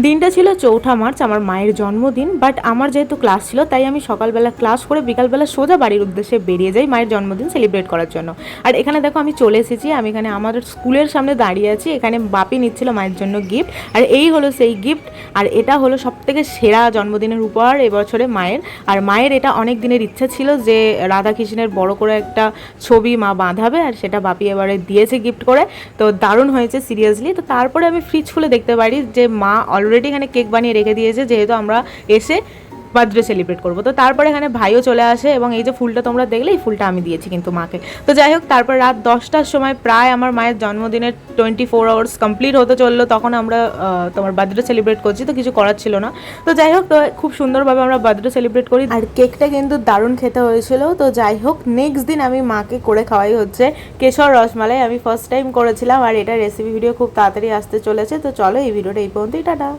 দিনটা ছিল 4 মার্চ, আমার মায়ের জন্মদিন। বাট আমার যেহেতু ক্লাস ছিল তাই আমি সকালবেলা ক্লাস করে বিকালবেলা সোজা বাড়ির উদ্দেশ্যে বেরিয়ে যাই মায়ের জন্মদিন সেলিব্রেট করার জন্য। আর এখানে দেখো আমি চলে এসেছি, আমি এখানে আমাদের স্কুলের সামনে দাঁড়িয়ে আছি। এখানে বাপি নিচ্ছিল মায়ের জন্য গিফট, আর এই হলো সেই গিফট। আর এটা হলো সবথেকে সেরা জন্মদিনের উপহার এবছরে মায়ের। আর মায়ের এটা অনেক দিনের ইচ্ছা ছিল যে রাধাকৃষ্ণের বড় করে একটা ছবি মা বাঁধাবে, আর সেটা বাপি এবারে দিয়েছে গিফট করে। তো দারুণ হয়েছে সিরিয়াসলি। তো তারপরে আমি ফ্রিজ খুলে দেখতে পারি যে মা অলরেডি এখানে কেক বানিয়ে রেখে দিয়েছে, যেহেতু আমরা এসে বার্থডে সেলিব্রেট করবো। তো তারপরে এখানে ভাইও চলে আসে, এবং এই যে ফুলটা তোমরা দেখলে এই ফুলটা আমি দিয়েছি কিন্তু মাকে। তো যাই হোক, তারপর রাত 10টার সময় প্রায় আমার মায়ের জন্মদিনের 24 আওয়ার্স কমপ্লিট হতে চললো, তখন আমরা তোমার বার্থডে সেলিব্রেট করছি। তো কিছু করার ছিল না। তো যাই হোক, তো খুব সুন্দরভাবে আমরা বার্থডে সেলিব্রেট করি, আর কেকটা কিন্তু দারুণ খেতে হয়েছিল। তো যাই হোক, নেক্সট দিন আমি মাকে করে খাওয়াই হচ্ছে কেশর রসমালাই। আমি ফার্স্ট টাইম করেছিলাম, আর এটা রেসিপি ভিডিও খুব তাড়াতাড়ি আসতে চলেছে। তো চলো, এই ভিডিওটা এই পর্যন্তই, টাটা।